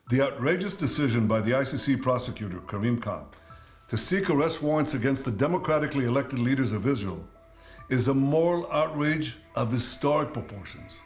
The outrageous decision by the ICC prosecutor, Karim Khan, to seek arrest warrants against the democratically elected leaders of Israel is a moral outrage of historic proportions.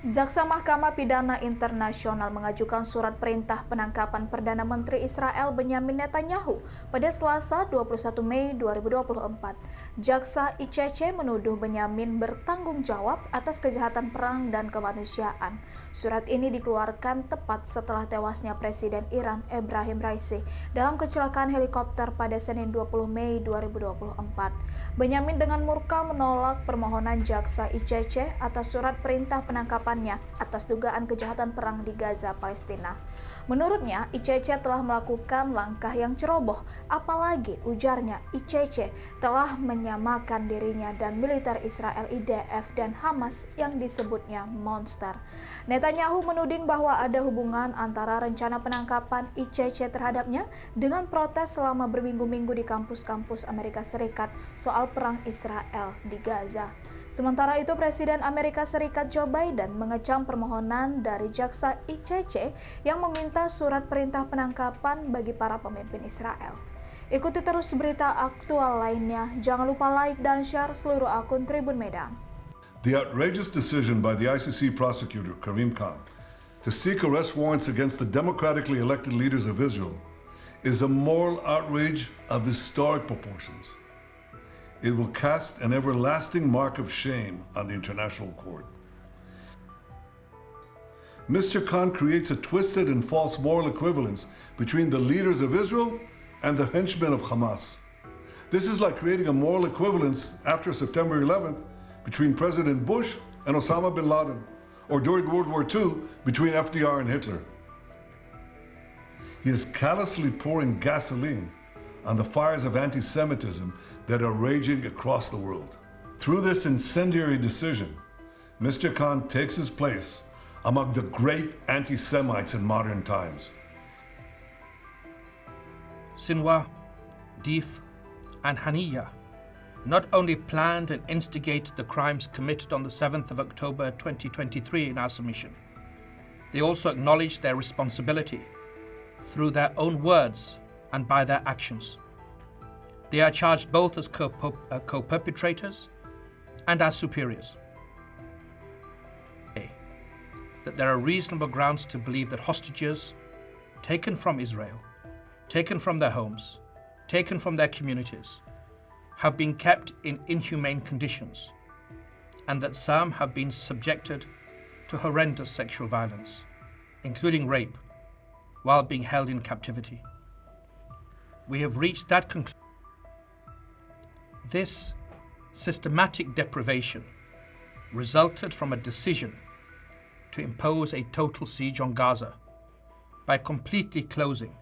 Jaksa Mahkamah Pidana Internasional mengajukan surat perintah penangkapan Perdana Menteri Israel Benyamin Netanyahu pada Selasa 21 Mei 2024. Jaksa ICC menuduh Benyamin bertanggung jawab atas kejahatan perang dan kemanusiaan. Surat ini dikeluarkan tepat setelah tewasnya Presiden Iran Ebrahim Raisi dalam kecelakaan helikopter pada Senin 20 Mei 2024. Benyamin dengan murka menolak permohonan Jaksa ICC atas surat perintah penangkapan atas dugaan kejahatan perang di Gaza, Palestina. Menurutnya, ICC telah melakukan langkah yang ceroboh, apalagi ujarnya ICC telah menyamakan dirinya dan militer Israel IDF dan Hamas yang disebutnya monster. Netanyahu menuding bahwa ada hubungan antara rencana penangkapan ICC terhadapnya dengan protes selama berminggu-minggu di kampus-kampus Amerika Serikat soal perang Israel di Gaza. Sementara itu, Presiden Amerika Serikat Joe Biden mengecam permohonan dari Jaksa ICC yang meminta surat perintah penangkapan bagi para pemimpin Israel. Ikuti terus berita aktual lainnya. Jangan lupa like dan share seluruh akun Tribun Medan. The outrageous decision by the ICC prosecutor, Karim Khan, to seek arrest warrants against the democratically elected leaders of Israel is a moral outrage of historic proportions. It will cast an everlasting mark of shame on the international court. Mr. Khan creates a twisted and false moral equivalence between the leaders of Israel and the henchmen of Hamas. This is like creating a moral equivalence after September 11th between President Bush and Osama bin Laden, or during World War II between FDR and Hitler. He is callously pouring gasoline on the fires of anti-Semitism that are raging across the world. Through this incendiary decision, Mr. Khan takes his place among the great anti-Semites in modern times. Sinwar, Deif, and Haniya not only planned and instigated the crimes committed on the 7th of October 2023 in our submission, they also acknowledged their responsibility through their own words and by their actions. They are charged both as co-perpetrators and as superiors. That there are reasonable grounds to believe that hostages taken from Israel, taken from their homes, taken from their communities, have been kept in inhumane conditions, and that some have been subjected to horrendous sexual violence, including rape, while being held in captivity. We have reached that conclusion. This systematic deprivation resulted from a decision to impose a total siege on Gaza by completely closing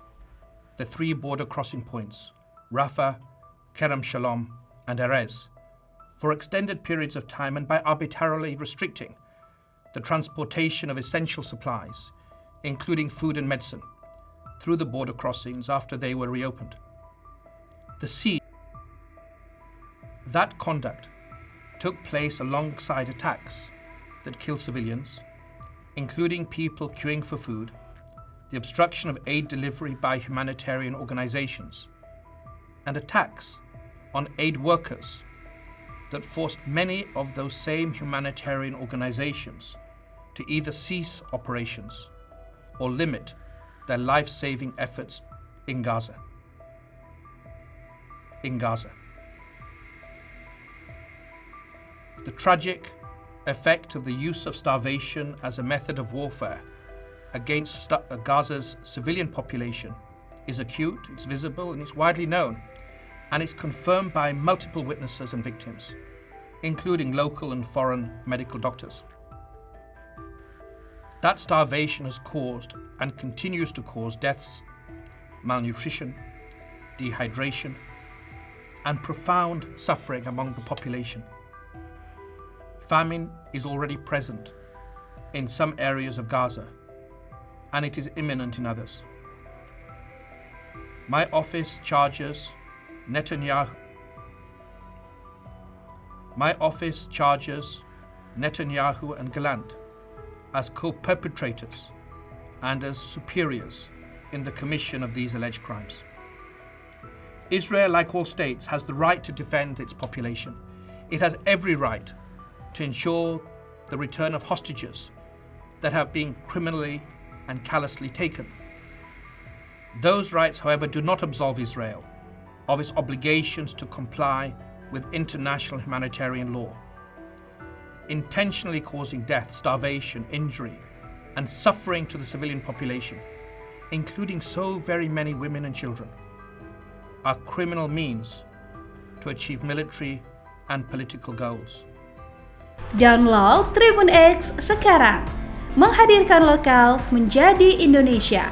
the 3 border crossing points, Rafah, Kerem Shalom, and Erez, for extended periods of time, and by arbitrarily restricting the transportation of essential supplies, including food and medicine, through the border crossings after they were reopened. The siege, that conduct took place alongside attacks that killed civilians, including people queuing for food, the obstruction of aid delivery by humanitarian organizations, and attacks on aid workers that forced many of those same humanitarian organizations to either cease operations or limit their life-saving efforts in Gaza. The tragic effect of the use of starvation as a method of warfare against Gaza's civilian population is acute, it's visible, and it's widely known, and it's confirmed by multiple witnesses and victims, including local and foreign medical doctors. That starvation has caused and continues to cause deaths, malnutrition, dehydration, and profound suffering among the population. Famine is already present in some areas of Gaza, and it is imminent in others. My office charges Netanyahu and Gallant as co-perpetrators and as superiors in the commission of these alleged crimes. Israel, like all states, has the right to defend its population. It has every right to ensure the return of hostages that have been criminally and callously taken. Those rights, however, do not absolve Israel of its obligations to comply with international humanitarian law. Intentionally causing death, starvation, injury, and suffering to the civilian population, including so very many women and children, are criminal means to achieve military and political goals. Download Tribun X sekarang, menghadirkan lokal menjadi Indonesia.